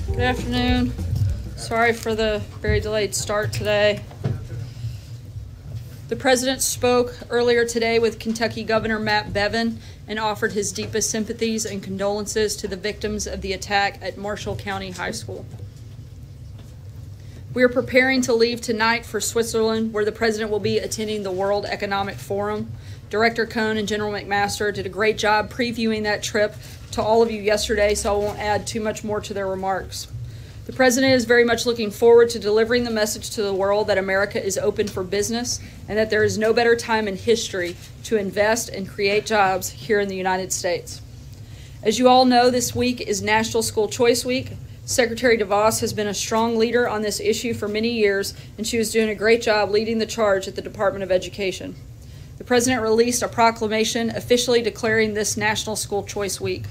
Good afternoon. Sorry for the very delayed start today. The President spoke earlier today with Kentucky Governor Matt Bevin and offered his deepest sympathies and condolences to the victims of the attack at Marshall County High School. We are preparing to leave tonight for Switzerland, where the President will be attending the World Economic Forum. Director Cohn and General McMaster did a great job previewing that trip to all of you yesterday, so I won't add too much more to their remarks. The President is very much looking forward to delivering the message to the world that America is open for business and that there is no better time in history to invest and create jobs here in the United States. As you all know, this week is National School Choice Week. Secretary DeVos has been a strong leader on this issue for many years, and she was doing a great job leading the charge at the Department of Education. The President released a proclamation officially declaring this National School Choice Week.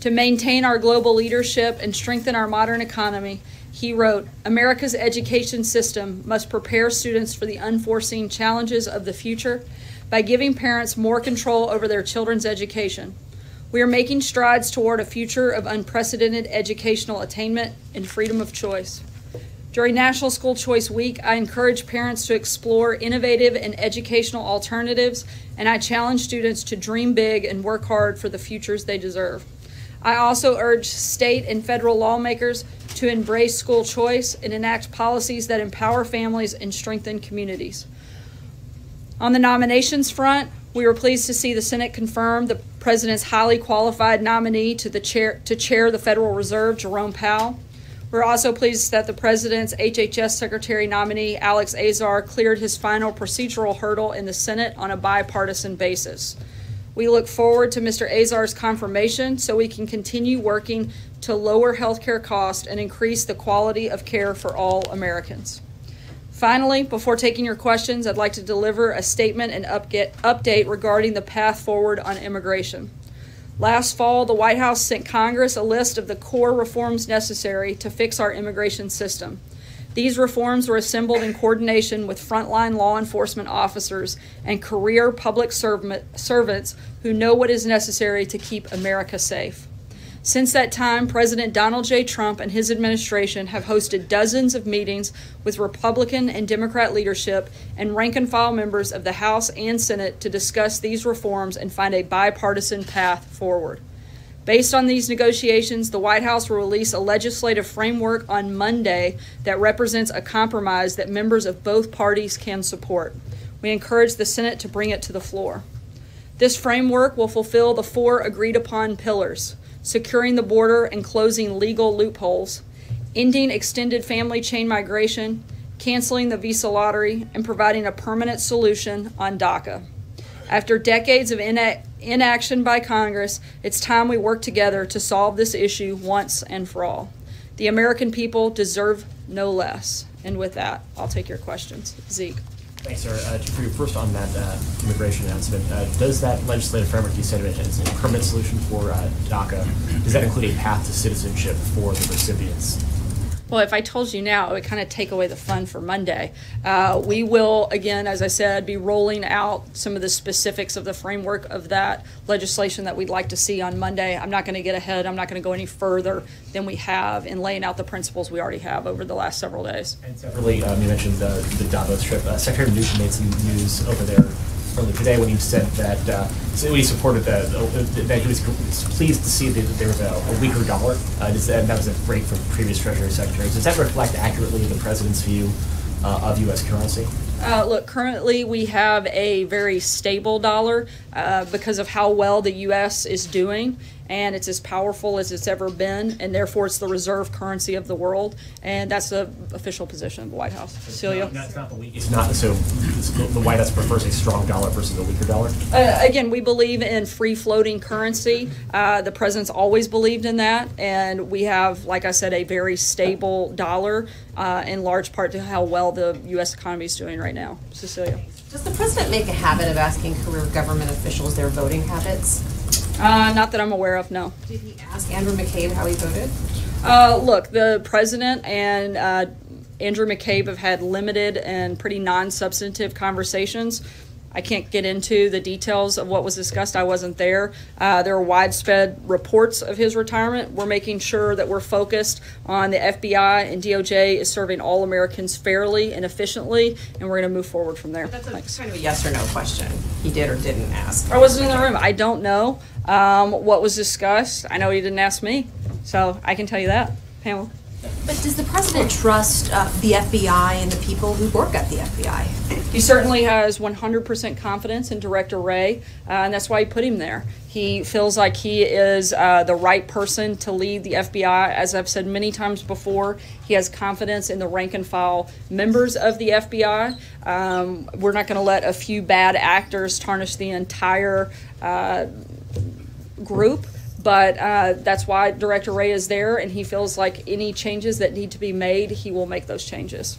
To maintain our global leadership and strengthen our modern economy, he wrote, "America's education system must prepare students for the unforeseen challenges of the future by giving parents more control over their children's education. We are making strides toward a future of unprecedented educational attainment and freedom of choice." During National School Choice Week, I encourage parents to explore innovative and educational alternatives, and I challenge students to dream big and work hard for the futures they deserve. I also urge state and federal lawmakers to embrace school choice and enact policies that empower families and strengthen communities. On the nominations front, we were pleased to see the Senate confirm the President's highly qualified nominee to chair the Federal Reserve, Jerome Powell. We're also pleased that the President's HHS Secretary nominee, Alex Azar, cleared his final procedural hurdle in the Senate on a bipartisan basis. We look forward to Mr. Azar's confirmation so we can continue working to lower healthcare costs and increase the quality of care for all Americans. Finally, before taking your questions, I'd like to deliver a statement and update regarding the path forward on immigration. Last fall, the White House sent Congress a list of the core reforms necessary to fix our immigration system. These reforms were assembled in coordination with frontline law enforcement officers and career public servants who know what is necessary to keep America safe. Since that time, President Donald J. Trump and his administration have hosted dozens of meetings with Republican and Democrat leadership and rank-and-file members of the House and Senate to discuss these reforms and find a bipartisan path forward. Based on these negotiations, the White House will release a legislative framework on Monday that represents a compromise that members of both parties can support. We encourage the Senate to bring it to the floor. This framework will fulfill the four agreed-upon pillars: securing the border and closing legal loopholes, ending extended family chain migration, canceling the visa lottery, and providing a permanent solution on DACA. After decades of inaction by Congress, it's time we work together to solve this issue once and for all. The American people deserve no less. And with that, I'll take your questions. Zeke. Thanks, sir. For your first on that immigration announcement, does that legislative framework you said is a permanent solution for DACA, does that include a path to citizenship for the recipients? Well, if I told you now, it would kind of take away the fun for Monday. We will, again, as I said, be rolling out some of the specifics of the framework of that legislation that we'd like to see on Monday. I'm not going to get ahead. I'm not going to go any further than we have in laying out the principles we already have over the last several days. And separately, you mentioned the Davos trip. Secretary Mnuchin made some news over there earlier today when he said that when he supported that he was pleased to see that there was a weaker dollar. And that was a break from previous Treasury secretaries. Does that reflect accurately the President's view of U.S. currency? Look, currently we have a very stable dollar because of how well the U.S. is doing, and it's as powerful as it's ever been, and therefore it's the reserve currency of the world, and that's the official position of the White House. Cecilia? It's not the weak. It's not. So the White House prefers a strong dollar versus a weaker dollar? Again, we believe in free-floating currency. The President's always believed in that, and we have, like I said, a very stable dollar in large part to how well the U.S. economy is doing right now. Cecilia? Does the President make a habit of asking career government officials their voting habits? Not that I'm aware of, no. Did he ask Andrew McCabe how he voted? Look, the President and Andrew McCabe have had limited and pretty non-substantive conversations. I can't get into the details of what was discussed. I wasn't there. There are widespread reports of his retirement. We're making sure that we're focused on the FBI and DOJ is serving all Americans fairly and efficiently, and we're going to move forward from there. But that's kind of a yes or no question. He did or didn't ask. I wasn't in the room. I don't know what was discussed. I know he didn't ask me, so I can tell you that. Pamela? But does the president trust the FBI and the people who work at the FBI? He certainly has 100% confidence in Director Wray, and that's why he put him there. He feels like he is the right person to lead the FBI. As I've said many times before, he has confidence in the rank and file members of the FBI. We're not going to let a few bad actors tarnish the entire group. But that's why Director Wray is there, and he feels like any changes that need to be made, he will make those changes.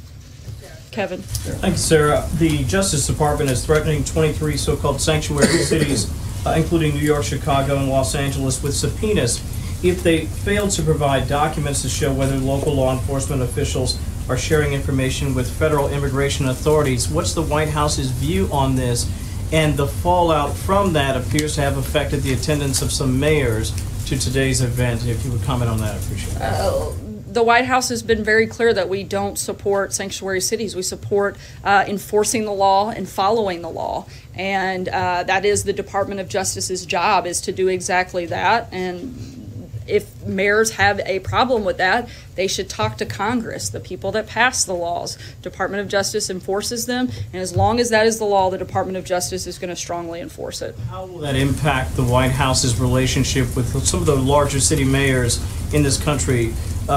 Kevin. Thanks, Sarah. The Justice Department is threatening 23 so-called sanctuary cities, including New York, Chicago, and Los Angeles, with subpoenas if they fail to provide documents to show whether local law enforcement officials are sharing information with federal immigration authorities. What's the White House's view on this? And the fallout from that appears to have affected the attendance of some mayors to today's event. If you would comment on that, I appreciate it. The White House has been very clear that we don't support sanctuary cities. We support enforcing the law and following the law. And that is the Department of Justice's job, is to do exactly that. And if mayors have a problem with that, they should talk to Congress, the people that pass the laws. Department of Justice enforces them, and as long as that is the law, the Department of Justice is going to strongly enforce it. How will that impact the White House's relationship with some of the larger city mayors in this country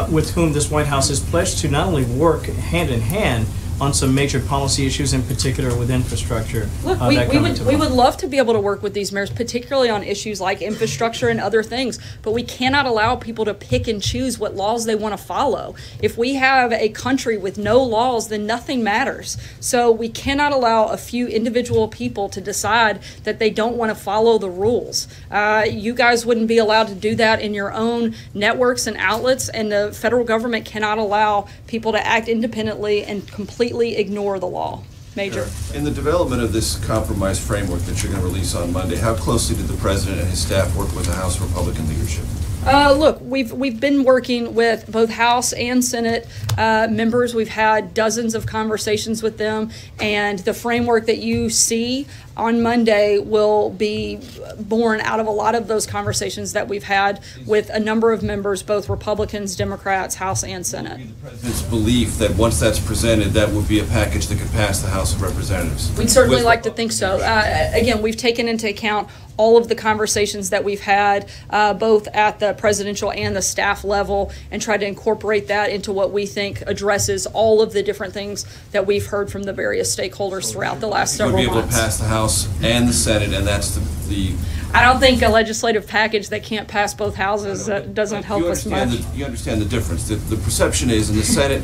with whom this White House has pledged to not only work hand in hand on some major policy issues, in particular with infrastructure? Look, we would love to be able to work with these mayors, particularly on issues like infrastructure and other things, but we cannot allow people to pick and choose what laws they want to follow. If we have a country with no laws, then nothing matters. So we cannot allow a few individual people to decide that they don't want to follow the rules. You guys wouldn't be allowed to do that in your own networks and outlets, and the federal government cannot allow people to act independently and completely ignore the law. Major. In the development of this compromise framework that you're going to release on Monday, how closely did the president and his staff work with the House Republican leadership? Look, we've been working with both House and Senate members. We've had dozens of conversations with them, and the framework that you see on Monday will be born out of a lot of those conversations that we've had with a number of members, both Republicans, Democrats, House and Senate. The president's belief that once that's presented, that would be a package that could pass the House of Representatives. We'd certainly like to think so. Again, we've taken into account all of the conversations that we've had, both at the presidential and the staff level, and tried to incorporate that into what we think addresses all of the different things that we've heard from the various stakeholders throughout the last several months. Would be able to pass the House and the Senate, and that's the I don't think a legislative package that can't pass both houses doesn't help us much. You understand the difference. The perception is in the Senate,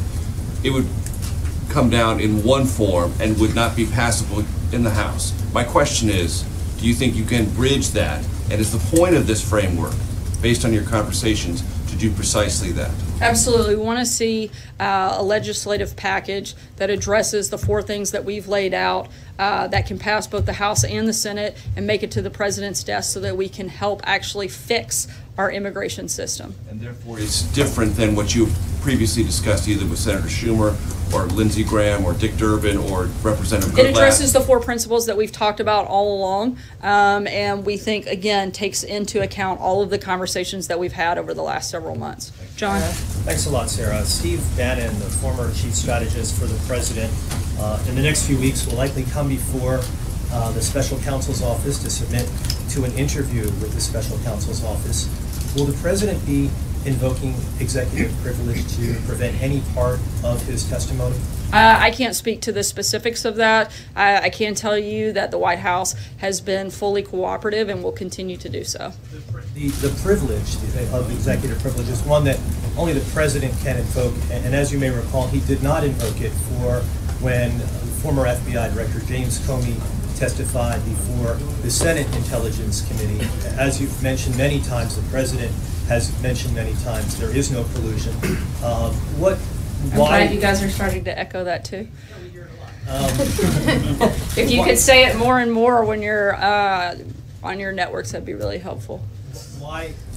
it would come down in one form and would not be passable in the House. My question is, do you think you can bridge that? And is the point of this framework, based on your conversations, to do precisely that? Absolutely. We want to see a legislative package that addresses the four things that we've laid out that can pass both the House and the Senate and make it to the president's desk so that we can help actually fix our immigration system. And therefore it's different than what you previously discussed either with Senator Schumer or Lindsey Graham or Dick Durbin or Representative Goodlatte. It addresses the four principles that we've talked about all along, and we think, again, takes into account all of the conversations that we've had over the last several months. John? Thanks a lot, Sarah. Steve Bannon, the former chief strategist for the president, in the next few weeks will likely come before the special counsel's office to submit to an interview with the special counsel's office. Will the president be invoking executive privilege to prevent any part of his testimony? I can't speak to the specifics of that. I can tell you that the White House has been fully cooperative and will continue to do so. The privilege of executive privilege is one that only the president can invoke, and as you may recall, he did not invoke it for when former FBI Director James Comey testified before the Senate Intelligence Committee. As you've mentioned many times, the president has mentioned many times, there is no collusion. I'm glad you guys are starting to echo that too. If you could say it more and more when you're on your networks, that'd be really helpful.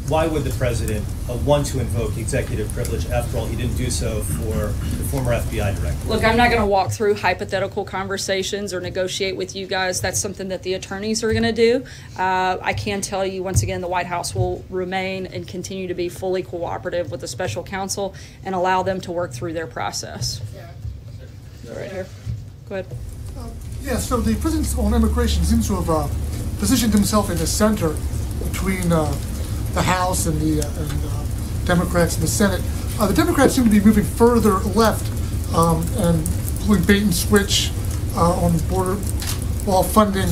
Why would the president want to invoke executive privilege? After all, he didn't do so for the former FBI director. Look, I'm not going to walk through hypothetical conversations or negotiate with you guys. That's something that the attorneys are going to do. I can tell you, once again, the White House will remain and continue to be fully cooperative with the special counsel and allow them to work through their process. Right here. Go ahead. Yeah, so the president on immigration seems to have positioned himself in the center between the House and the Democrats and the Senate. The Democrats seem to be moving further left and pulling bait and switch on border wall funding.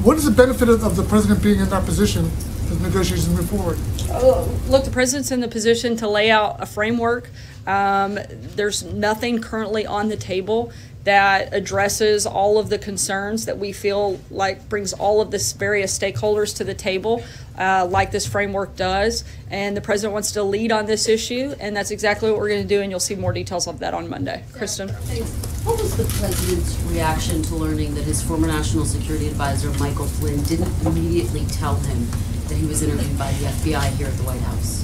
What is the benefit of the president being in that position as negotiations move forward? Look, the president's in the position to lay out a framework. There's nothing currently on the table that addresses all of the concerns that we feel like brings all of this various stakeholders to the table, like this framework does. And the president wants to lead on this issue, and that's exactly what we're going to do, and you'll see more details of that on Monday. Kristen? Thanks. What was the president's reaction to learning that his former national security advisor, Michael Flynn, didn't immediately tell him that he was interviewed by the FBI here at the White House?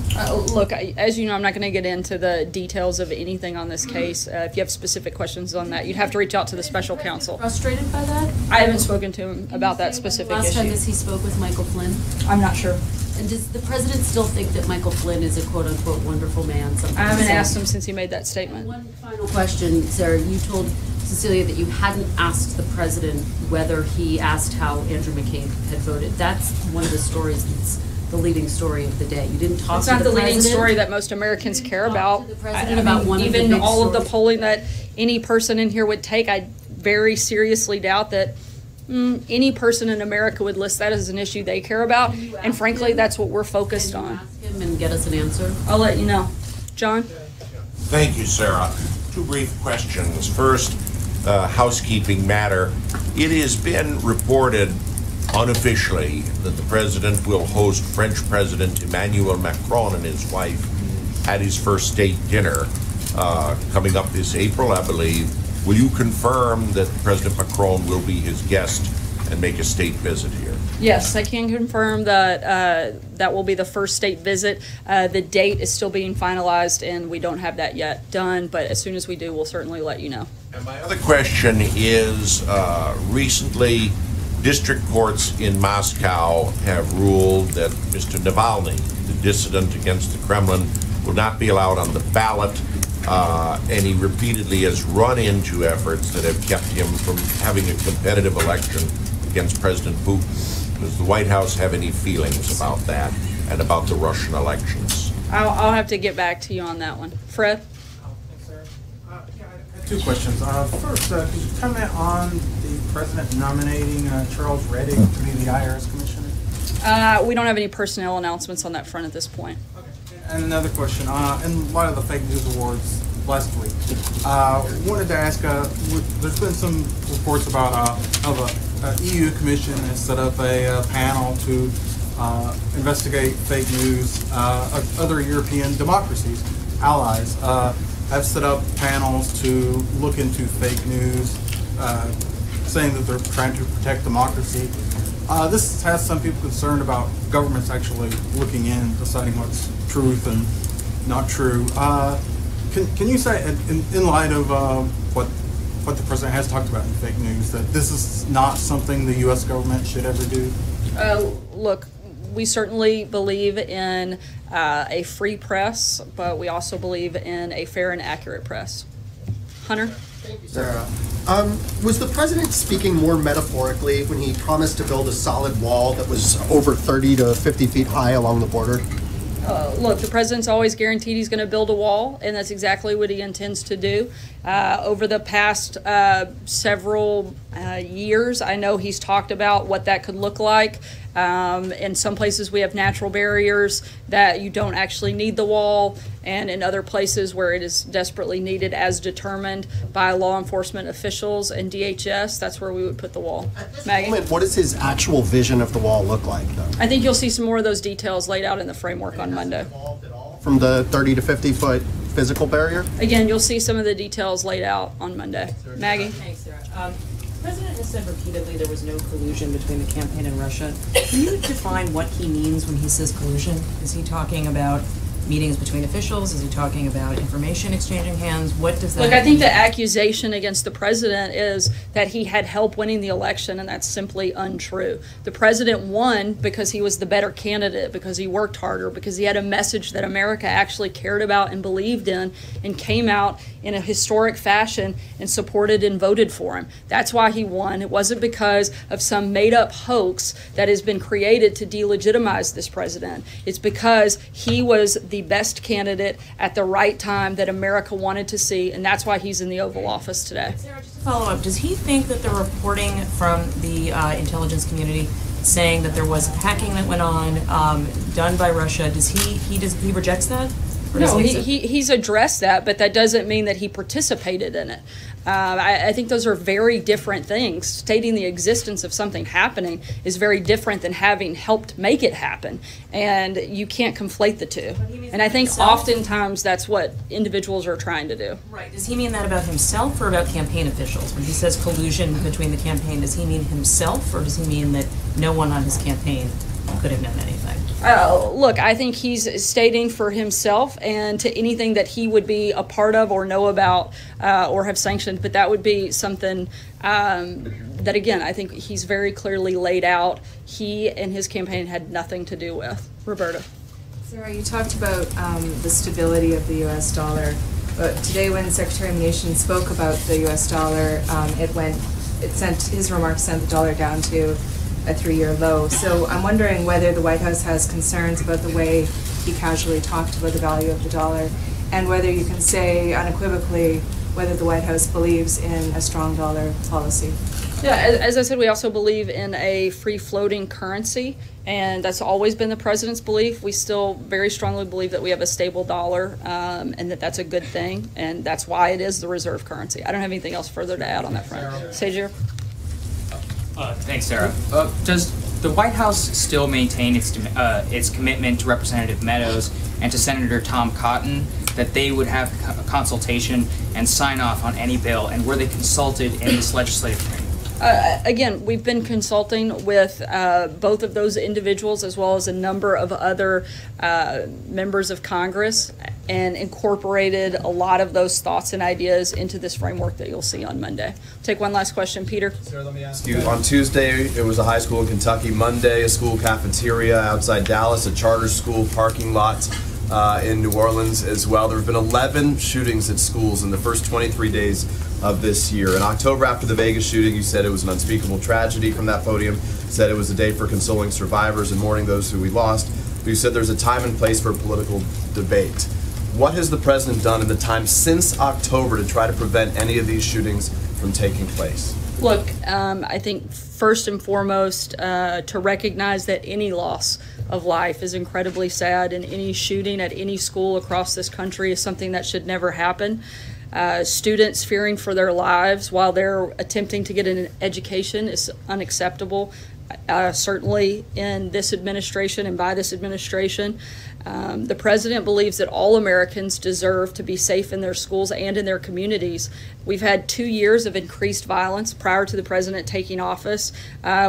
Look, as you know, I'm not going to get into the details of anything on this case. If you have specific questions on that, you'd have to reach out to the special counsel. Frustrated by that? I haven't spoken to him about that specific issue. Last time he spoke with Michael Flynn? I'm not sure. And does the president still think that Michael Flynn is a quote-unquote wonderful man? I haven't asked him since he made that statement. One final question, Sarah. You told Cecilia that you hadn't asked the president whether he asked how Andrew McCabe had voted. That's one of the stories that's the leading story of the day. You didn't talk to the president? It's not the leading story that most Americans care about. Even all of the polling that any person in here would take, I very seriously doubt that any person in America would list that as an issue they care about. And frankly, that's what we're focused on. Ask him and get us an answer. I'll let you know. John? Thank you, Sarah. Two brief questions. First, housekeeping matter. It has been reported unofficially that the president will host French President Emmanuel Macron and his wife at his first state dinner coming up this April, I believe. Will you confirm that President Macron will be his guest and make a state visit here? Yes, I can confirm that that will be the first state visit. The date is still being finalized, and we don't have that yet done, but as soon as we do, we'll certainly let you know. And my other question is, recently, district courts in Moscow have ruled that Mr. Navalny, the dissident against the Kremlin, will not be allowed on the ballot, and he repeatedly has run into efforts that have kept him from having a competitive election against President Putin. Does the White House have any feelings about that and about the Russian elections? I'll have to get back to you on that one. Fred? Thanks, Sarah. Two questions. First, could you comment on the president nominating Charles Reddick to be the IRS commissioner? We don't have any personnel announcements on that front at this point. Okay. And another question. In light of the fake news awards last week, wanted to ask, there's been some reports about how the EU Commission has set up a panel to investigate fake news. Other European democracies, allies, have set up panels to look into fake news, saying that they're trying to protect democracy. This has some people concerned about governments actually looking in, deciding what's truth and not true. Can you say, in light of what the president has talked about in fake news, that this is not something the U.S. government should ever do? Look, we certainly believe in a free press, but we also believe in a fair and accurate press. Hunter? Thank you, Sarah. Was the president speaking more metaphorically when he promised to build a solid wall that was over 30 to 50 feet high along the border? Look, the president's always guaranteed he's going to build a wall, and that's exactly what he intends to do. Over the past several years, I know he's talked about what that could look like. In some places we have natural barriers that you don't actually need the wall, and in other places where it is desperately needed as determined by law enforcement officials and DHS, that's where we would put the wall. Maggie? What does his actual vision of the wall look like, though? I think you'll see some more of those details laid out in the framework on Monday. From the 30 to 50 foot physical barrier? Again, you'll see some of the details laid out on Monday. Maggie? Thanks, Sarah. The President has said repeatedly there was no collusion between the campaign and Russia. Can you define what he means when he says collusion? Is he talking about meetings between officials? Is he talking about information exchanging hands? What does that Look, I think mean? the accusation against the president is that he had help winning the election, and that's simply untrue. The president won because he was the better candidate, because he worked harder, because he had a message that America actually cared about and believed in, and came out in a historic fashion and supported and voted for him. That's why he won. It wasn't because of some made-up hoax that has been created to delegitimize this president. It's because he was the best candidate at the right time that America wanted to see, and that's why he's in the Oval Office today. Sarah, just to follow up, does he think that the reporting from the intelligence community saying that there was hacking that went on done by Russia, does he rejects that? Or does No, he accept- he's addressed that, but that doesn't mean that he participated in it. I think those are very different things. Stating the existence of something happening is very different than having helped make it happen, and you can't conflate the two. And I think oftentimes that's what individuals are trying to do. Right. Does he mean that about himself or about campaign officials? When he says collusion between the campaign, does he mean himself, or does he mean that no one on his campaign could have known anything? Look, I think he's stating for himself and to anything that he would be a part of or know about or have sanctioned, but that would be something that, again, I think he's very clearly laid out. He and his campaign had nothing to do with. Roberta. Sarah, you talked about the stability of the U.S. dollar. But today when Secretary Mnuchin spoke about the U.S. dollar, his remarks sent the dollar down to a 3-year low. So I'm wondering whether the White House has concerns about the way he casually talked about the value of the dollar, and whether you can say unequivocally whether the White House believes in a strong dollar policy. Yeah, as I said, we also believe in a free-floating currency, and that's always been the president's belief. We still very strongly believe that we have a stable dollar, and that's a good thing, and that's why it is the reserve currency. I don't have anything else further to add on that front. Sajir? Thanks, Sarah. Does the White House still maintain its commitment to Representative Meadows and to Senator Tom Cotton that they would have a consultation and sign off on any bill, and were they consulted in this legislative training? Again, we've been consulting with both of those individuals as well as a number of other members of Congress, and incorporated a lot of those thoughts and ideas into this framework that you'll see on Monday. Take one last question, Peter. Sarah, let me ask you. On Tuesday, it was a high school in Kentucky. Monday, a school cafeteria outside Dallas, a charter school parking lot in New Orleans as well. There have been 11 shootings at schools in the first 23 days of this year. In October, after the Vegas shooting, you said it was an unspeakable tragedy from that podium, said it was a day for consoling survivors and mourning those who we lost. But you said there's a time and place for political debate. What has the president done in the time since October to try to prevent any of these shootings from taking place? Look, I think first and foremost to recognize that any loss of life is incredibly sad, and any shooting at any school across this country is something that should never happen. Students fearing for their lives while they're attempting to get an education is unacceptable, certainly in this administration and by this administration. The president believes that all Americans deserve to be safe in their schools and in their communities. We've had 2 years of increased violence prior to the president taking office.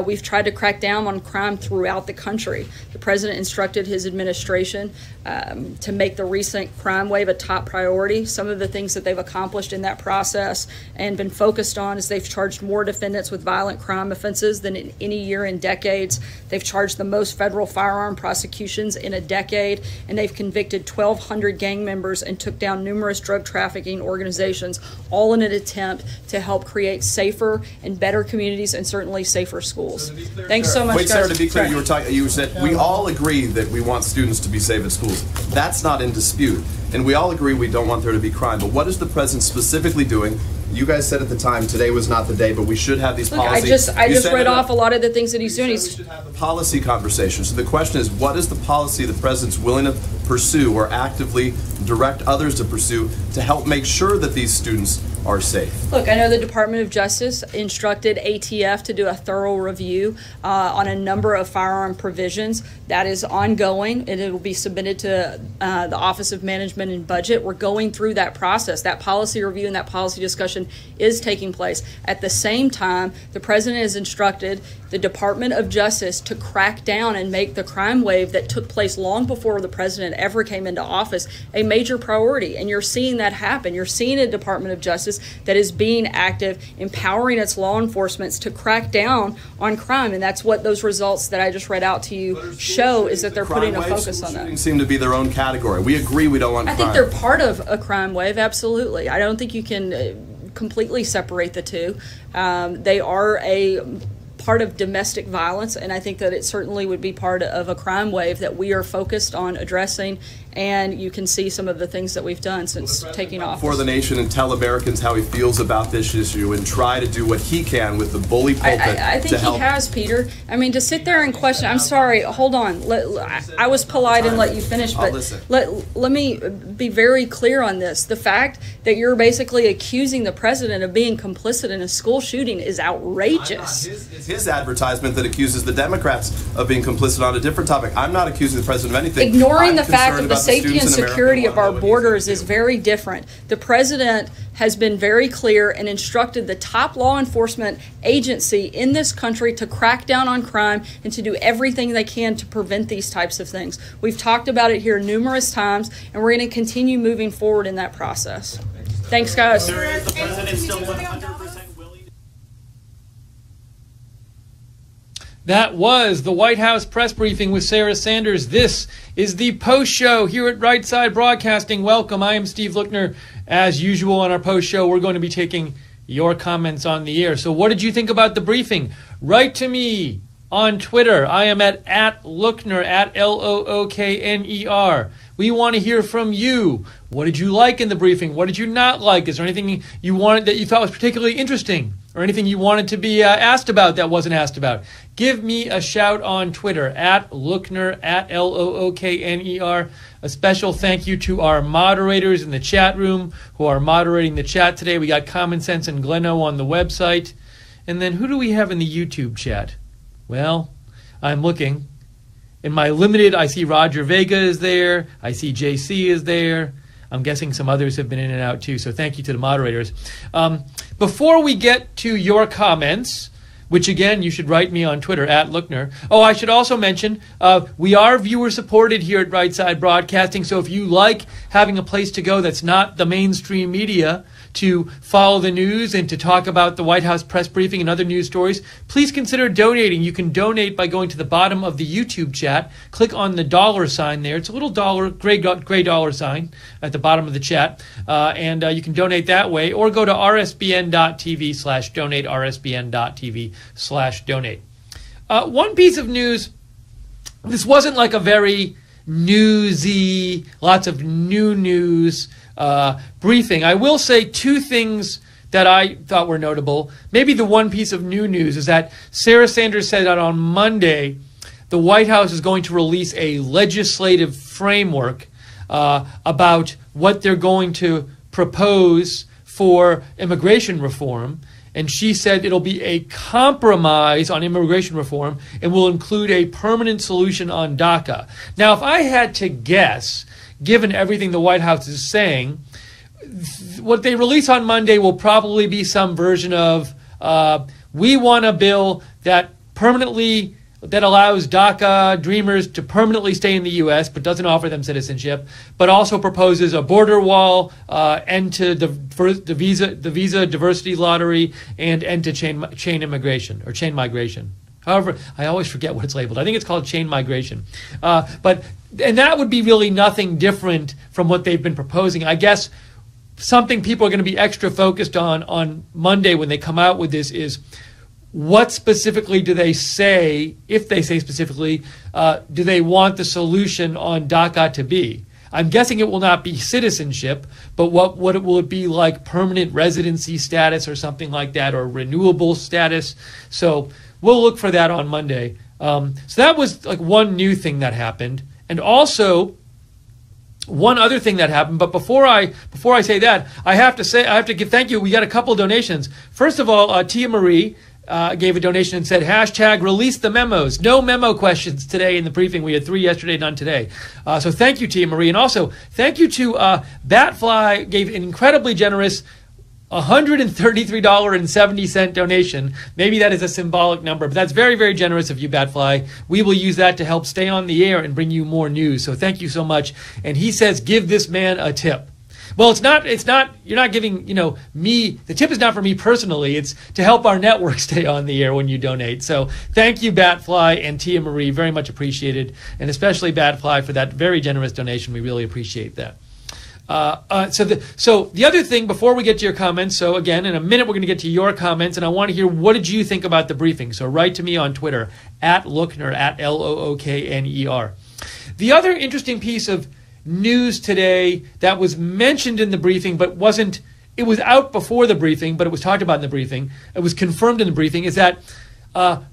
We've tried to crack down on crime throughout the country. The president instructed his administration to make the recent crime wave a top priority. Some of the things that they've accomplished in that process and been focused on is they've charged more defendants with violent crime offenses than in any year in decades. They've charged the most federal firearm prosecutions in a decade, and they've convicted 1,200 gang members and took down numerous drug trafficking organizations, all in an attempt to help create safer and better communities and certainly safer schools. Thanks so much, Wait, guys. Sarah, to be clear, you said we all agree that we want students to be safe at schools. That's not in dispute. And we all agree we don't want there to be crime. But what is the president specifically doing? You guys said at the time today was not the day, but we should have these policies. I just read off a lot of the things that he's doing. We should have the policy conversation. So the question is, what is the policy the president's willing to pursue or actively direct others to pursue to help make sure that these students are safe? Look, I know the Department of Justice instructed ATF to do a thorough review on a number of firearm provisions. That is ongoing, and it will be submitted to the Office of Management and Budget. We're going through that process. That policy review and that policy discussion is taking place. At the same time, the President has instructed the Department of Justice to crack down and make the crime wave that took place long before the President ever came into office a major priority. And you're seeing that happen. You're seeing a Department of Justice that is being active, empowering its law enforcement to crack down on crime. And that's what those results that I just read out to you show, is that they're putting a focus on that. Shootings seem to be their own category. We agree we don't want crime. I think they're part of a crime wave, absolutely. I don't think you can completely separate the two. They are a part of domestic violence, and I think that it certainly would be part of a crime wave that we are focused on addressing, and you can see some of the things that we've done since taking office. For the nation and tell Americans how he feels about this issue and try to do what he can with the bully pulpit I think he has, Peter. I mean, to sit there and question, I'm sorry, hold on. I was polite and let you finish, but let me be very clear on this. The fact that you're basically accusing the President of being complicit in a school shooting is outrageous. It's his advertisement that accuses the Democrats of being complicit on a different topic. I'm not accusing the President of anything. Ignoring the fact of the safety and security of our borders is very different. The President has been very clear and instructed the top law enforcement agency in this country to crack down on crime and to do everything they can to prevent these types of things. We've talked about it here numerous times, and we're going to continue moving forward in that process. Thanks, guys. The President still 100%. That was the White House press briefing with Sarah Sanders. This is the post show here at Right Side Broadcasting. Welcome. I am Steve Lookner. As usual on our post show, we're going to be taking your comments on the air. So what did you think about the briefing? Write to me on Twitter. I am at Lookner, at Lookner. We want to hear from you. What did you like in the briefing? What did you not like? Is there anything you wanted that you thought was particularly interesting? Or anything you wanted to be asked about that wasn't asked about? Give me a shout on Twitter, at Lookner, at Lookner. A special thank you to our moderators in the chat room who are moderating the chat today. We got Common Sense and Gleno on the website. And then who do we have in the YouTube chat? Well, I'm looking. In my limited, I see Roger Vega is there. I see JC is there. I'm guessing some others have been in and out too, so thank you to the moderators. Before we get to your comments, which again, you should write me on Twitter, at Lookner. Oh, I should also mention, we are viewer-supported here at Right Side Broadcasting, so if you like having a place to go that's not the mainstream media to follow the news and to talk about the White House press briefing and other news stories, please consider donating. You can donate by going to the bottom of the YouTube chat. Click on the dollar sign there. It's a little gray dollar sign at the bottom of the chat. And you can donate that way, or go to rsbn.tv/donate, rsbn.tv/donate. One piece of news, this wasn't like a very newsy, lots of new news briefing. I will say two things that I thought were notable. Maybe the one piece of new news is that Sarah Sanders said that on Monday the White House is going to release a legislative framework about what they're going to propose for immigration reform. And she said it'll be a compromise on immigration reform and will include a permanent solution on DACA. Now, if I had to guess, given everything the White House is saying, what they release on Monday will probably be some version of, we want a bill that allows DACA dreamers to permanently stay in the U.S. but doesn't offer them citizenship, but also proposes a border wall, end to the visa diversity lottery, and end to chain immigration or chain migration. However, I always forget what it's labeled. I think it's called chain migration. And that would be really nothing different from what they've been proposing. I guess something people are going to be extra focused on Monday when they come out with this is, what specifically do they say, if they say specifically, do they want the solution on DACA to be? I'm guessing it will not be citizenship, but what will it be, like permanent residency status or something like that, or renewable status? So we'll look for that on Monday. So that was like one new thing that happened. And also, one other thing that happened, but before I say that, I have to give thank you. We got a couple donations. First of all, Tia Marie gave a donation and said, #release the memos. No memo questions today in the briefing. We had 3 yesterday, none today. So thank you, Tia Marie. And also, thank you to Batfly, gave an incredibly generous $133.70 donation. Maybe that is a symbolic number, but that's very, very generous of you, Batfly. We will use that to help stay on the air and bring you more news. So thank you so much. And he says, give this man a tip. Well, it's not, you're not giving, me, the tip is not for me personally. It's to help our network stay on the air when you donate. So thank you, Batfly and Tia Marie, very much appreciated. And especially Batfly for that very generous donation. We really appreciate that. So the other thing before we get to your comments, so again, in a minute we're going to get to your comments, and I want to hear what did you think about the briefing. So write to me on Twitter, @Lookner, @LOOKNER. The other interesting piece of news today that was mentioned in the briefing but it was out before the briefing, but it was talked about in the briefing, it was confirmed in the briefing, is that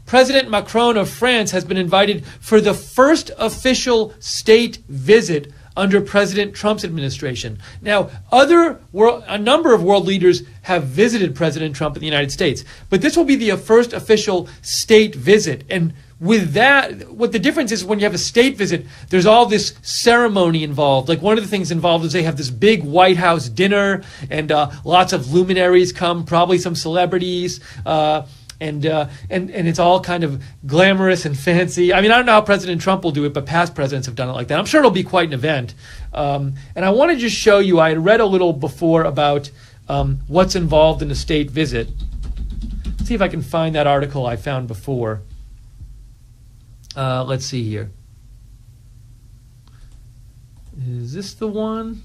President Macron of France has been invited for the first official state visit under President Trump's administration. Now, a number of world leaders have visited President Trump in the United States, but this will be the first official state visit. And with that, what the difference is, when you have a state visit, there's all this ceremony involved. Like, one of the things involved is they have this big White House dinner, and lots of luminaries come, probably some celebrities, and it's all kind of glamorous and fancy. I mean, I don't know how President Trump will do it, but past presidents have done it like that. I'm sure it'll be quite an event. And I want to just show you, I had read a little before about what's involved in a state visit. Let's see if I can find that article I found before. Let's see here. Is this the one?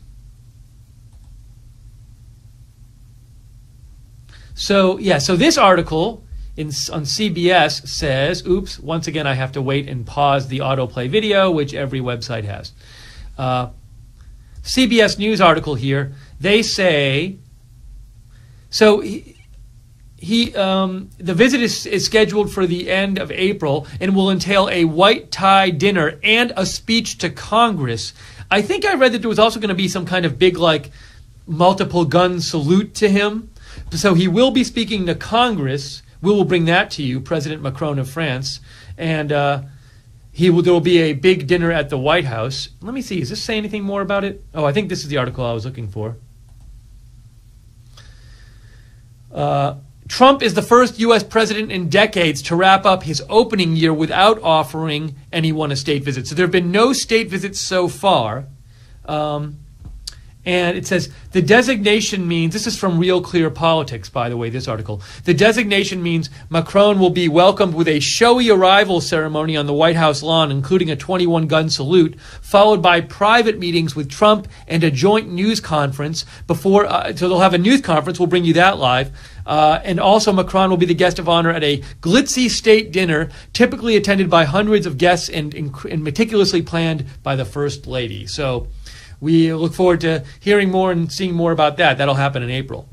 So, yeah, so this article on CBS says, oops, once again I have to wait and pause the autoplay video, which every website has. CBS News article here, they say, so the visit is scheduled for the end of April and will entail a white tie dinner and a speech to Congress. I think I read that there was also going to be some kind of big, like, multiple gun salute to him. So he will be speaking to Congress. We will bring that to you, President Macron of France. And there will be a big dinner at the White House. Let me see, does this say anything more about it? Oh, I think this is the article I was looking for. Trump is the first U.S. president in decades to wrap up his opening year without offering anyone a state visit. So there have been no state visits so far. And it says, the designation means, this is from Real Clear Politics, by the way, this article. The designation means Macron will be welcomed with a showy arrival ceremony on the White House lawn, including a 21-gun salute, followed by private meetings with Trump and a joint news conference before, so they'll have a news conference, we'll bring you that live. And also Macron will be the guest of honor at a glitzy state dinner, typically attended by hundreds of guests and meticulously planned by the First Lady. So we look forward to hearing more and seeing more about that. That'll happen in April.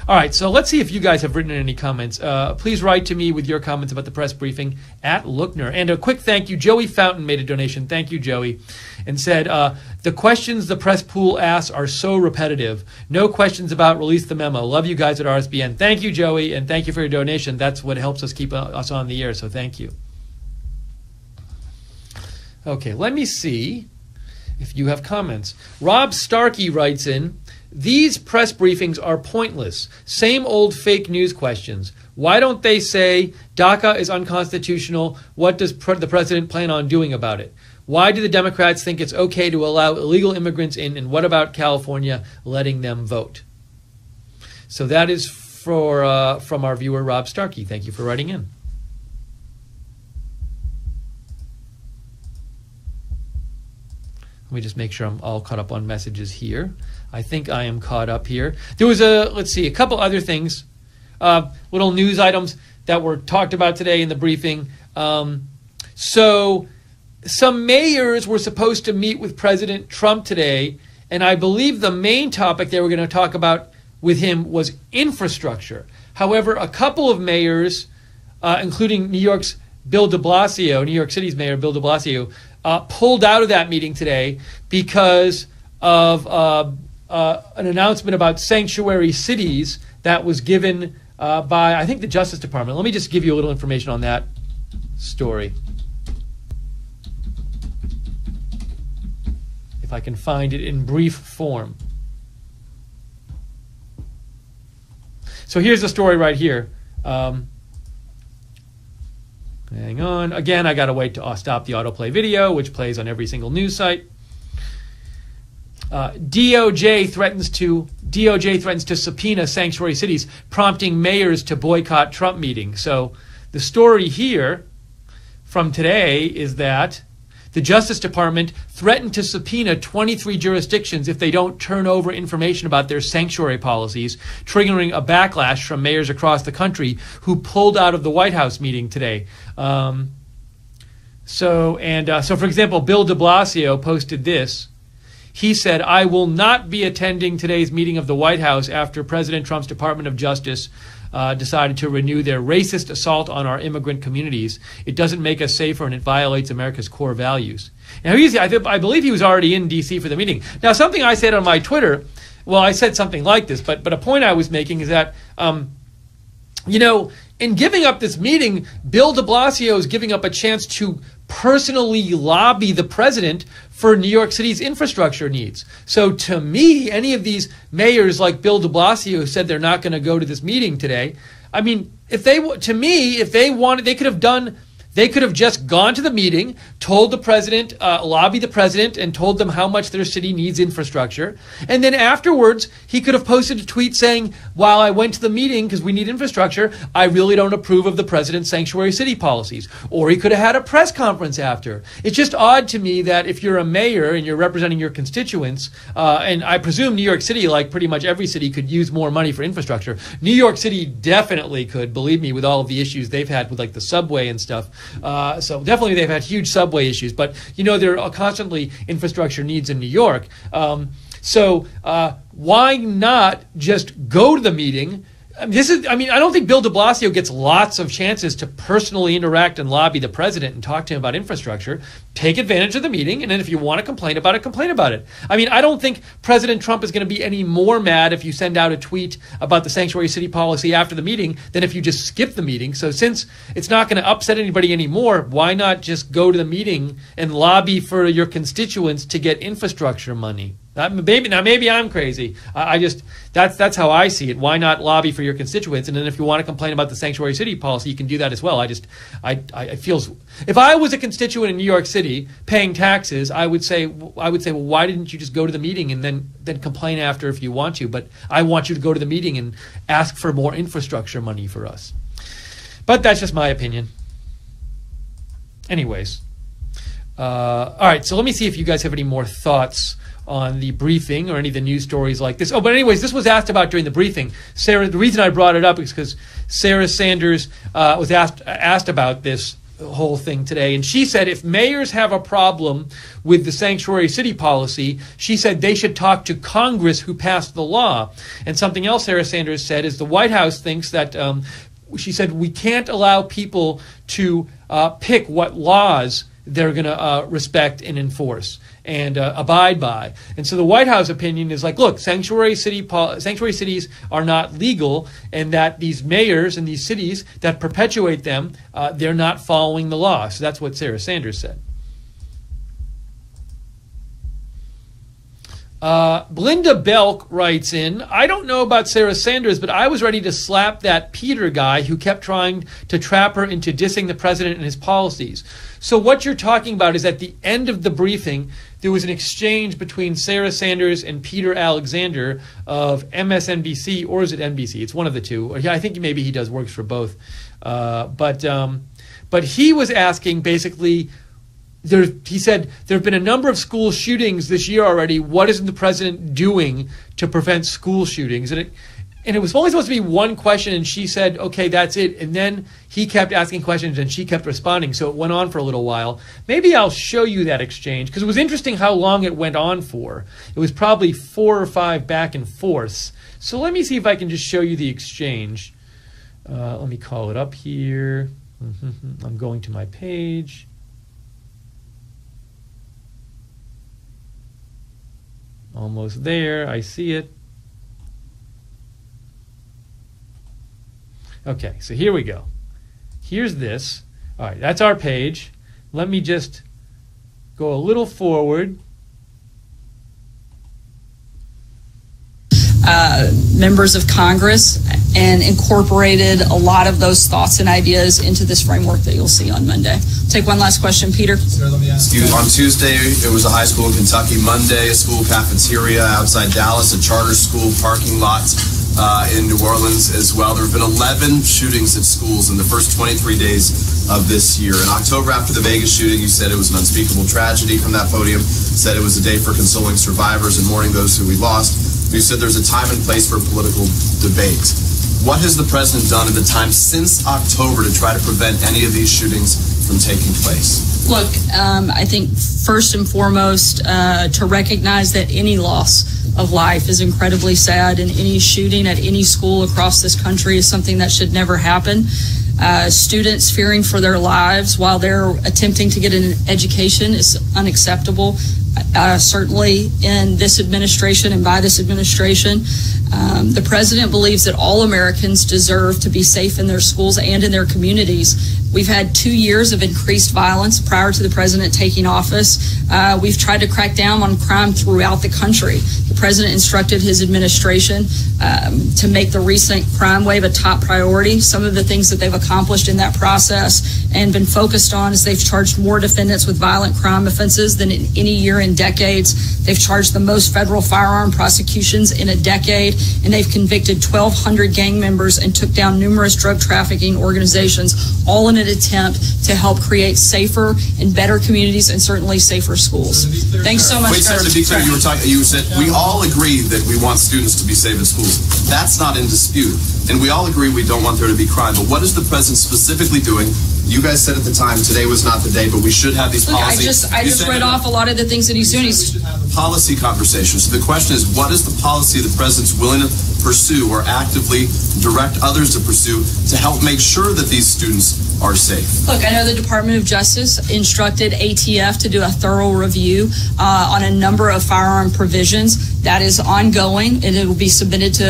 All right, so let's see if you guys have written any comments. Please write to me with your comments about the press briefing @Lookner. And a quick thank you. Joey Fountain made a donation. Thank you, Joey. And said, the questions the press pool asks are so repetitive. No questions about release the memo. Love you guys at RSBN. Thank you, Joey, and thank you for your donation. That's what helps us keep us on the air, so thank you. Okay, let me see if you have comments. Rob Starkey writes in, these press briefings are pointless. Same old fake news questions. Why don't they say DACA is unconstitutional? What does the president plan on doing about it? Why do the Democrats think it's okay to allow illegal immigrants in? And what about California letting them vote? So that is from our viewer, Rob Starkey. Thank you for writing in. Let me just make sure I'm all caught up on messages here. I think I am caught up here. There was a couple other things, little news items that were talked about today in the briefing. So some mayors were supposed to meet with President Trump today, and I believe the main topic they were going to talk about with him was infrastructure. However, a couple of mayors, including New York's Bill de Blasio, New York City's mayor Bill de Blasio, pulled out of that meeting today because of an announcement about sanctuary cities that was given by, I think, the Justice Department. Let me just give you a little information on that story. If I can find it in brief form. So here's the story right here. Hang on. Again, I got to wait to stop the autoplay video, which plays on every single news site. DOJ threatens to subpoena sanctuary cities, prompting mayors to boycott Trump meetings. So the story here from today is that the Justice Department threatened to subpoena 23 jurisdictions if they don't turn over information about their sanctuary policies, triggering a backlash from mayors across the country who pulled out of the White House meeting today. So for example, Bill de Blasio posted this. He said, "I will not be attending today's meeting of the White House after President Trump's Department of Justice decided to renew their racist assault on our immigrant communities. It doesn't make us safer and it violates America's core values." Now, I believe he was already in D.C. for the meeting. Now, something I said on my Twitter, well, I said something like this, but a point I was making is that, in giving up this meeting, Bill de Blasio is giving up a chance to personally lobby the president for New York City's infrastructure needs. So to me, any of these mayors like Bill de Blasio who said they're not going to go to this meeting today, I mean, if they wanted, they could have just gone to the meeting, told the president, lobbied the president, and told them how much their city needs infrastructure. And then afterwards, he could have posted a tweet saying, while I went to the meeting because we need infrastructure, I really don't approve of the president's sanctuary city policies. Or he could have had a press conference after. It's just odd to me that if you're a mayor and you're representing your constituents, and I presume New York City, like pretty much every city, could use more money for infrastructure. New York City definitely could, believe me, with all of the issues they've had with like the subway and stuff. So definitely they've had huge subway issues, but there are constantly infrastructure needs in New York. So why not just go to the meeting? I don't think Bill de Blasio gets lots of chances to personally interact and lobby the president and talk to him about infrastructure. Take advantage of the meeting, and then if you want to complain about it, complain about it. I mean, I don't think President Trump is going to be any more mad if you send out a tweet about the sanctuary city policy after the meeting than if you just skip the meeting. So since it's not going to upset anybody anymore, why not just go to the meeting and lobby for your constituents to get infrastructure money? Maybe I'm crazy. That's how I see it. Why not lobby for your constituents? And then if you want to complain about the sanctuary city policy, you can do that as well. I feel, if I was a constituent in New York City paying taxes, I would say, well, why didn't you just go to the meeting and then complain after if you want to? But I want you to go to the meeting and ask for more infrastructure money for us. But that's just my opinion. Anyways, all right. So let me see if you guys have any more thoughts on the briefing or any of the news stories like this. Oh, but anyways, this was asked about during the briefing. Sarah, the reason I brought it up is because Sarah Sanders was asked about this whole thing today, and she said if mayors have a problem with the sanctuary city policy, she said they should talk to Congress who passed the law. And something else Sarah Sanders said is the White House thinks that she said we can't allow people to pick what laws they're going to respect and enforce and abide by. And so the White House opinion is like, look, sanctuary cities are not legal, and that these mayors in these cities that perpetuate them, they're not following the law. So that's what Sarah Sanders said. Belinda Belk writes in, I don't know about Sarah Sanders, but I was ready to slap that Peter guy who kept trying to trap her into dissing the president and his policies. So what you're talking about is at the end of the briefing, there was an exchange between Sarah Sanders and Peter Alexander of MSNBC, or is it NBC? It's one of the two. I think maybe he works for both. But he was asking basically, he said there have been a number of school shootings this year already. What is the president doing to prevent school shootings? And it was only supposed to be one question, and she said, okay, that's it. And then he kept asking questions, and she kept responding. So it went on for a little while. Maybe I'll show you that exchange, because it was interesting how long it went on for. It was probably 4 or 5 back and forths. So let me see if I can just show you the exchange. Let me call it up here. I'm going to my page. Almost there. I see it. Okay, so here we go. Here's this. All right, that's our page. Let me just go a little forward. Members of Congress and incorporated a lot of those thoughts and ideas into this framework that you'll see on Monday. Take one last question, Peter. Sir, let me ask you, on Tuesday, it was a high school in Kentucky. Monday, a school cafeteria outside Dallas, a charter school parking lot in New Orleans as well. There have been 11 shootings at schools in the first 23 days of this year. In October, after the Vegas shooting, you said it was an unspeakable tragedy from that podium, said it was a day for consoling survivors and mourning those who we lost. You said there's a time and place for political debate. What has the president done in the time since October to try to prevent any of these shootings from taking place? Look, I think first and foremost, to recognize that any loss of life is incredibly sad, and any shooting at any school across this country is something that should never happen. Students fearing for their lives while they're attempting to get an education is unacceptable. Certainly in this administration and by this administration, the president believes that all Americans deserve to be safe in their schools and in their communities. We've had 2 years of increased violence prior to the president taking office. We've tried to crack down on crime throughout the country. The president instructed his administration to make the recent crime wave a top priority. Some of the things that they've accomplished in that process and been focused on is they've charged more defendants with violent crime offenses than in any year in decades. They've charged the most federal firearm prosecutions in a decade, and they've convicted 1,200 gang members and took down numerous drug trafficking organizations, all in an attempt to help create safer and better communities and certainly safer schools. Thanks so much. Wait, Sarah, to be clear, you said we all agree that we want students to be safe in schools. That's not in dispute. And we all agree we don't want there to be crime. But what is the president specifically doing? You guys said at the time today was not the day, but we should have these policies. I just read off a lot of the things that he's doing. Policy conversations. So the question is, what is the policy the president's willing to pursue or actively direct others to pursue to help make sure that these students are safe? Look, I know the Department of Justice instructed ATF to do a thorough review on a number of firearm provisions. That is ongoing, and it will be submitted to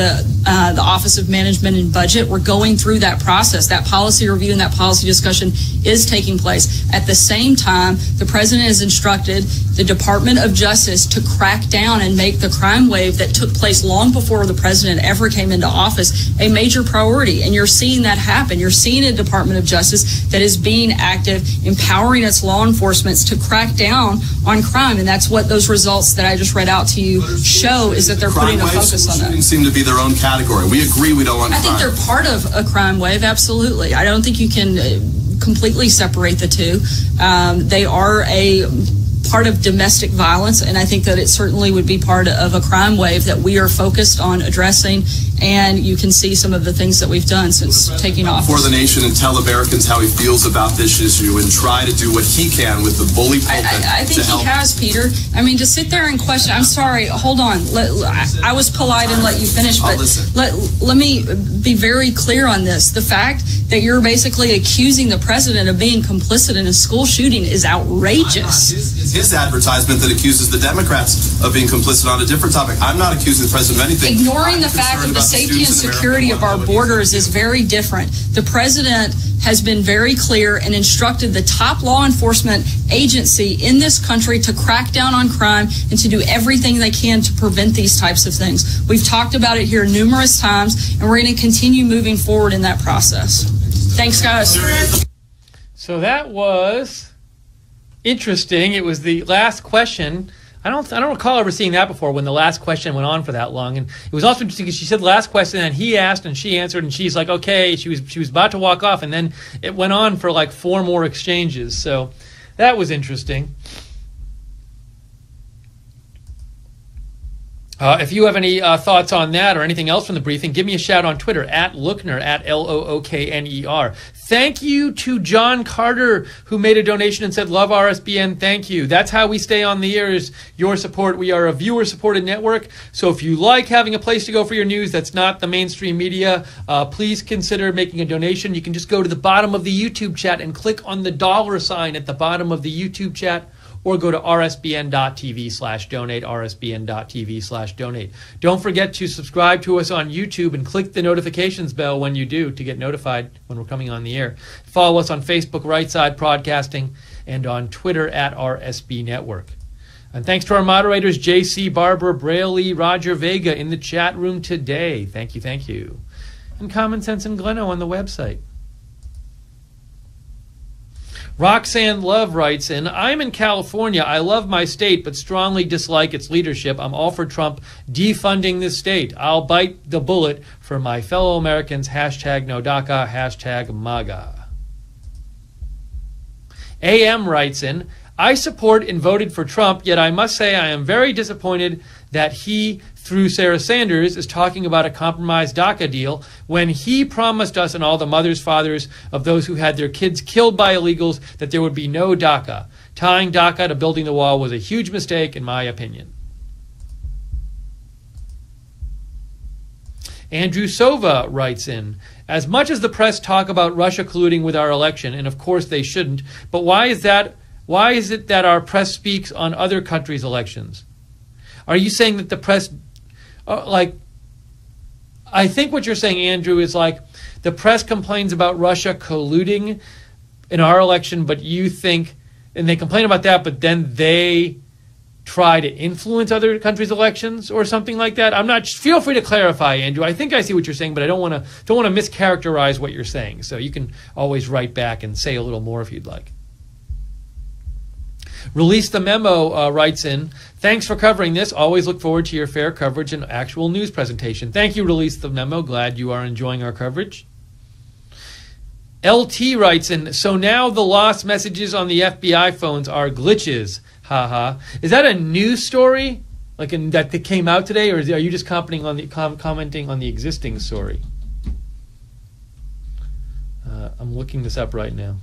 the Office of Management and Budget. We're going through that process. That policy review and that policy discussion is taking place. At the same time, the president has instructed the Department of Justice to crack down and make the crime wave that took place long before the president ever came into office a major priority. And you're seeing that happen. You're seeing a Department of Justice that is being active, empowering its law enforcement to crack down on crime. And that's what those results that I just read out to you show, is that they're putting a focus on that. Shootings seem to be their own category. We agree we don't want crime. I think they're part of a crime wave, absolutely. I don't think you can completely separate the two. They are a part of domestic violence, and I think that it certainly would be part of a crime wave that we are focused on addressing, and you can see some of the things that we've done since taking office. For the nation and tell Americans how he feels about this issue and try to do what he can with the bully pulpit I think he has, Peter. I mean, to sit there and question, I'm sorry, hold on. I was polite and let you finish, but let me be very clear on this. The fact that you're basically accusing the president of being complicit in a school shooting is outrageous. His advertisement that accuses the Democrats of being complicit on a different topic. I'm not accusing the president of anything. Ignoring the fact of the safety and security of our borders is very different. The president has been very clear and instructed the top law enforcement agency in this country to crack down on crime and to do everything they can to prevent these types of things. We've talked about it here numerous times, and we're going to continue moving forward in that process. Thanks, guys. So that was interesting. It was the last question. I don't recall ever seeing that before, when the last question went on for that long. And it was also interesting because she said the last question and he asked and she answered and she's like, okay, she was about to walk off, and then it went on for like 4 more exchanges. So that was interesting. If you have any thoughts on that or anything else from the briefing, give me a shout on Twitter at Lookner, at Lookner. Thank you to John Carter, who made a donation and said, love RSBN, thank you. That's how we stay on the air, is your support. We are a viewer-supported network, so if you like having a place to go for your news that's not the mainstream media, please consider making a donation. You can just go to the bottom of the YouTube chat and click on the $ sign at the bottom of the YouTube chat, or go to rsbn.tv/donate, rsbn.tv/donate. Don't forget to subscribe to us on YouTube and click the notifications bell when you do to get notified when we're coming on the air. Follow us on Facebook, Right Side Broadcasting, and on Twitter at RSB Network. And thanks to our moderators, JC, Barbara, Braille, Roger, Vega in the chat room today. Thank you, thank you. And Common Sense and Gleno on the website. Roxanne Love writes in, I'm in California. I love my state, but strongly dislike its leadership. I'm all for Trump defunding this state. I'll bite the bullet for my fellow Americans. Hashtag no DACA, hashtag MAGA. AM writes in, I support and voted for Trump, yet I must say I am very disappointed that he, through Sarah Sanders, is talking about a compromised DACA deal when he promised us and all the mothers, fathers of those who had their kids killed by illegals that there would be no DACA. Tying DACA to building the wall was a huge mistake, in my opinion. Andrew Sova writes in, as much as the press talk about Russia colluding with our election, and of course they shouldn't, but why is it that our press speaks on other countries' elections? Are you saying that the press, I think what you're saying, Andrew, is like the press complains about Russia colluding in our election, but you think, and they complain about that, but then they try to influence other countries' elections or something like that? I'm not, feel free to clarify, Andrew. I think I see what you're saying, but I don't want to mischaracterize what you're saying. So you can always write back and say a little more if you'd like. Release the Memo writes in, thanks for covering this. Always look forward to your fair coverage and actual news presentation. Thank you, Release the Memo. Glad you are enjoying our coverage. LT writes in, so now the lost messages on the FBI phones are glitches. Haha. Is that a news story? That came out today, or are you just commenting on the existing story? I'm looking this up right now.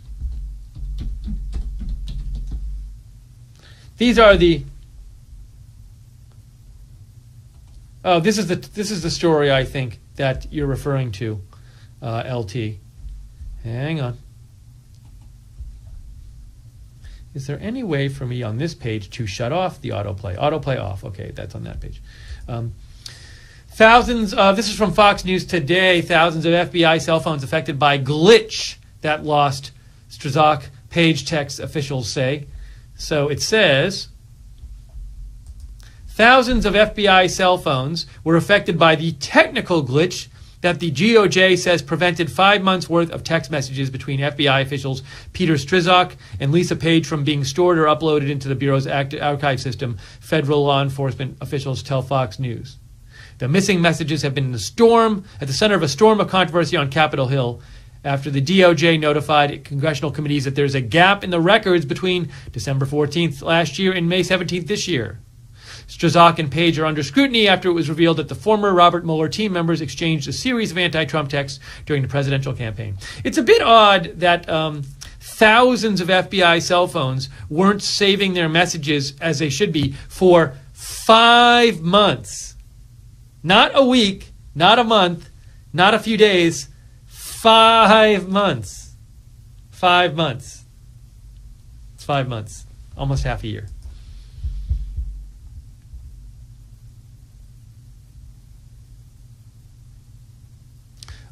These are the. Oh, this is the story I think that you're referring to, LT. Hang on. Is there any way for me on this page to shut off the autoplay? Autoplay off. Okay, that's on that page. Thousands. This is from Fox News Today. Thousands of FBI cell phones affected by glitch that lost Strzok page text, officials say. So it says, thousands of FBI cell phones were affected by the technical glitch that the DOJ says prevented 5 months' worth of text messages between FBI officials Peter Strzok and Lisa Page from being stored or uploaded into the Bureau's archive system, federal law enforcement officials tell Fox News. The missing messages have been at the center of a storm of controversy on Capitol Hill after the DOJ notified congressional committees that there's a gap in the records between December 14th last year and May 17th this year. Strzok and Page are under scrutiny after it was revealed that the former Robert Mueller team members exchanged a series of anti-Trump texts during the presidential campaign. It's a bit odd that thousands of FBI cell phones weren't saving their messages as they should be for 5 months. Not a week, not a month, not a few days. 5 months. 5 months. It's 5 months. Almost half a year.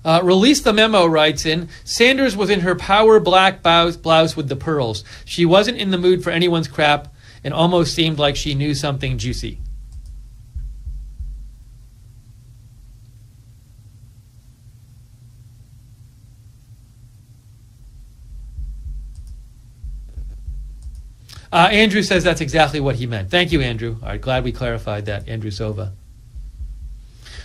Release the Memo writes in, Sanders was in her power black blouse with the pearls. She wasn't in the mood for anyone's crap and almost seemed like she knew something juicy. Andrew says that's exactly what he meant. Thank you, Andrew. All right, glad we clarified that, Andrew Sova.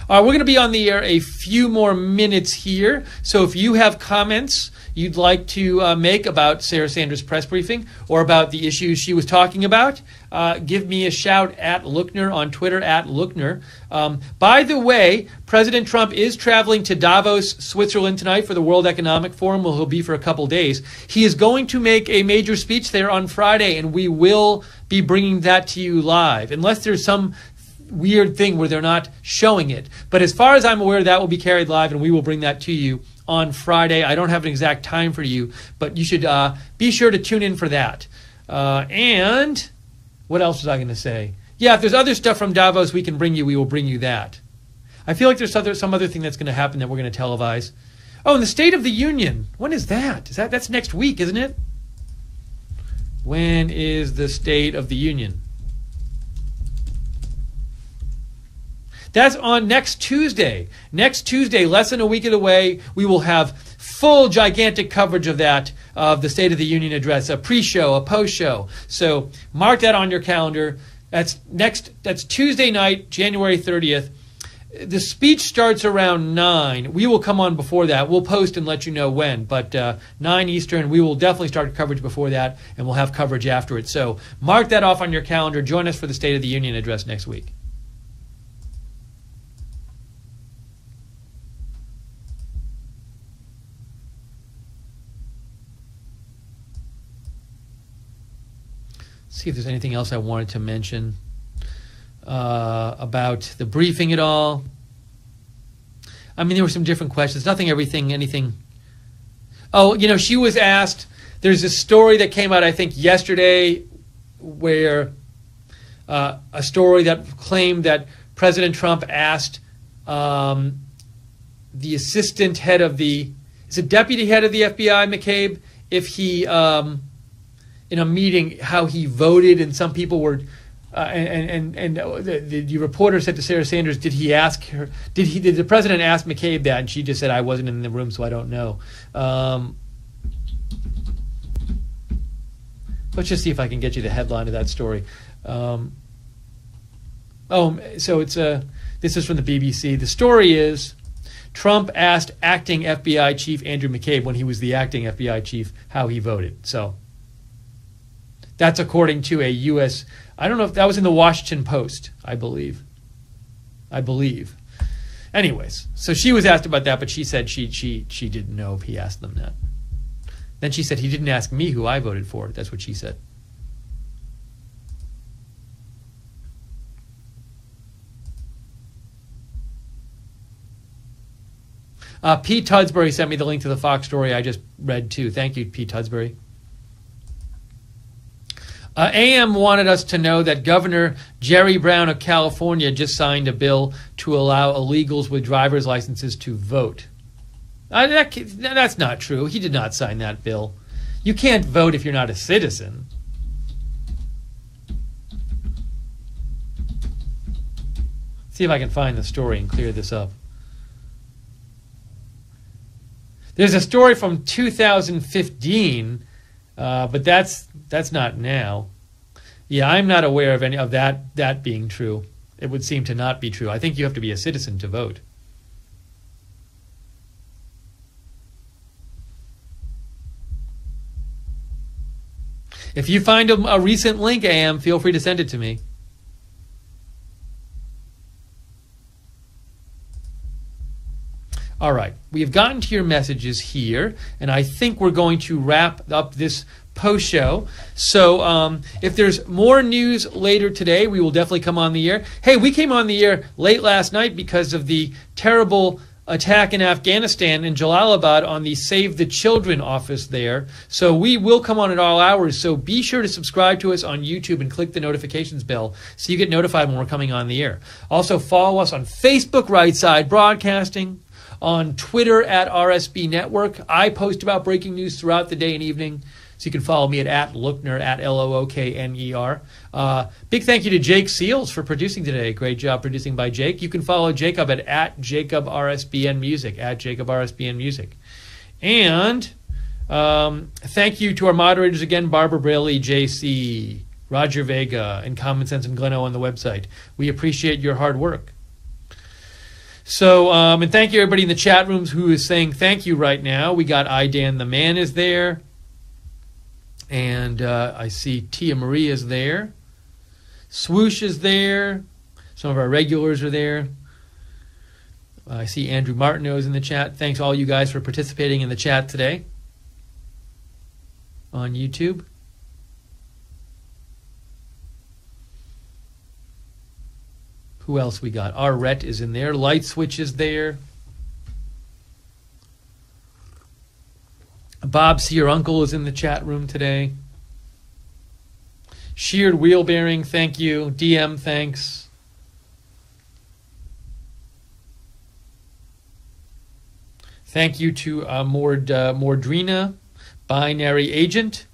We're going to be on the air a few more minutes here. So if you have comments you'd like to make about Sarah Sanders' press briefing or about the issues she was talking about, give me a shout at Lookner on Twitter, at Lookner. By the way, President Trump is traveling to Davos, Switzerland tonight for the World Economic Forum, where he'll be for a couple days. He is going to make a major speech there on Friday, and we will be bringing that to you live, unless there's some weird thing where they're not showing it. But as far as I'm aware, that will be carried live, and we will bring that to you on Friday. I don't have an exact time for you, but you should be sure to tune in for that. And What else was I going to say? Yeah, if there's other stuff from Davos we can bring you, we will bring you that. I feel like there's some other thing that's going to happen that we're going to televise. Oh, and the State of the Union. When is that? That's next week, isn't it? When is the State of the Union? That's on next Tuesday. Next Tuesday, less than a week away, we will have full gigantic coverage of that, of the State of the Union address, a pre-show, a post-show. So mark that on your calendar. That's Tuesday night, January 30th. The speech starts around 9. We will come on before that. We'll post and let you know when. But 9 Eastern, we will definitely start coverage before that, and we'll have coverage after it. So mark that off on your calendar. Join us for the State of the Union address next week. See if there's anything else I wanted to mention about the briefing at all. I mean, there were some different questions. Anything. Oh, she was asked, there's a story that came out, I think, yesterday, where a story that claimed that President Trump asked the assistant head of is it deputy head of the FBI, McCabe, if he, in a meeting, how he voted, and some people were... the reporter said to Sarah Sanders, did the president ask McCabe that? And she just said, I wasn't in the room, so I don't know. Let's just see if I can get you the headline of that story. So this is from the BBC. The story is, Trump asked acting FBI chief Andrew McCabe, when he was the acting FBI chief, how he voted. So that's according to a U.S. I don't know if that was in the Washington Post, I believe. Anyways, so she was asked about that, but she said she didn't know if he asked them that. Then she said he didn't ask me who I voted for. That's what she said. Pete Tudsbury sent me the link to the Fox story I just read too. Thank you, Pete Tudsbury. AM wanted us to know that Governor Jerry Brown of California just signed a bill to allow illegals with driver's licenses to vote. That's not true. He did not sign that bill. You can't vote if you're not a citizen. See if I can find the story and clear this up. There's a story from 2015, but that's not now. Yeah, I'm not aware of any of that being true. It would seem to not be true. I think you have to be a citizen to vote. If you find a recent link, AM, feel free to send it to me. All right, we have gotten to your messages here, and I think we're going to wrap up this post-show. So if there's more news later today, we will definitely come on the air. Hey, we came on the air late last night because of the terrible attack in Afghanistan in Jalalabad on the Save the Children office there. So we will come on at all hours. So be sure to subscribe to us on YouTube and click the notifications bell so you get notified when we're coming on the air. Also follow us on Facebook, Right Side Broadcasting, on Twitter at RSB Network. I post about breaking news throughout the day and evening. So you can follow me at Lookner, at Lookner. Big thank you to Jake Seals for producing today. Great job producing by Jake. You can follow Jacob at JacobRSBN Music, at JacobRSBN Music. And thank you to our moderators again, Barbara Braley, JC, Roger Vega, and Common Sense and Gleno on the website. We appreciate your hard work. So, and thank you everybody in the chat rooms who is saying thank you right now. We got Idan the Man is there. And I see Tia Marie is there. Swoosh is there. Some of our regulars are there. I see Andrew Martineau is in the chat. Thanks all you guys for participating in the chat today on YouTube. Who else we got? Arret is in there. Light Switch is there. Bob See Your Uncle is in the chat room today. Sheared wheel bearing, thank you. DM, thanks. Thank you to Mordrina, Binary Agent,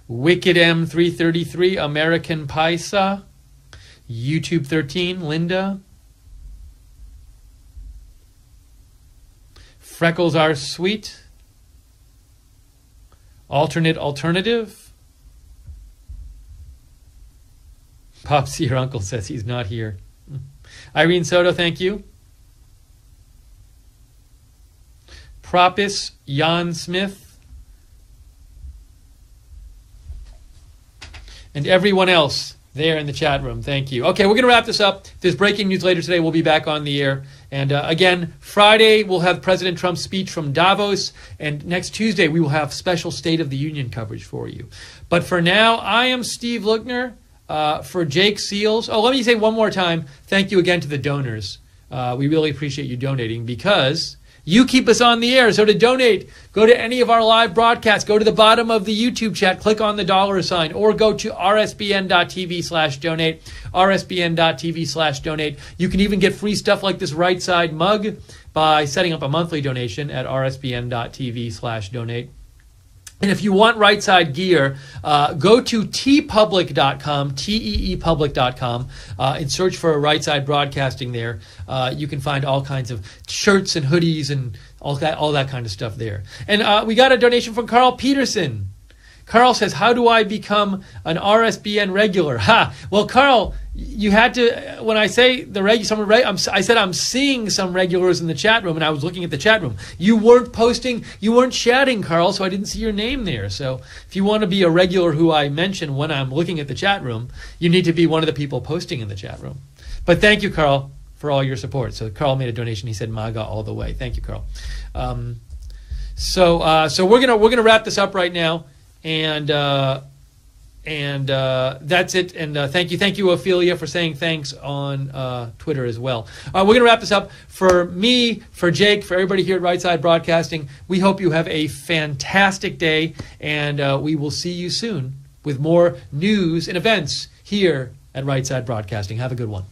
Wicked M333, American Paisa, YouTube 13, Linda. Freckles Are Sweet. Alternate Alternative. Popsy, your uncle says he's not here. Irene Soto, thank you. Propis, Jan Smith. And everyone else there in the chat room, thank you. Okay, we're going to wrap this up. If there's breaking news later today, we'll be back on the air. And again, Friday, we'll have President Trump's speech from Davos. And next Tuesday, we will have special State of the Union coverage for you. But for now, I am Steve Lookner for Jake Seals. Oh, let me say one more time, thank you again to the donors. We really appreciate you donating because you keep us on the air. So to donate, go to any of our live broadcasts. Go to the bottom of the YouTube chat, click on the $sign, or go to rsbn.tv/donate, rsbn.tv/donate. You can even get free stuff like this right side mug by setting up a monthly donation at rsbn.tv/donate. And if you want right side gear, go to teepublic.com, teepublic.com, and search for right side broadcasting there. You can find all kinds of shirts and hoodies and all that kind of stuff there. And we got a donation from Carl Peterson. Carl says, how do I become an RSBN regular? Ha! Well, Carl, you had to, when I say I said I'm seeing some regulars in the chat room, and I was looking at the chat room. You weren't posting, you weren't chatting, Carl, so I didn't see your name there. So if you want to be a regular who I mention when I'm looking at the chat room, you need to be one of the people posting in the chat room. But thank you, Carl, for all your support. So Carl made a donation. He said MAGA all the way. Thank you, Carl. So we're gonna wrap this up right now. And that's it. And thank you, Ophelia, for saying thanks on Twitter as well. We're going to wrap this up. For me, for Jake, for everybody here at Right Side Broadcasting, we hope you have a fantastic day, and we will see you soon with more news and events here at Right Side Broadcasting. Have a good one.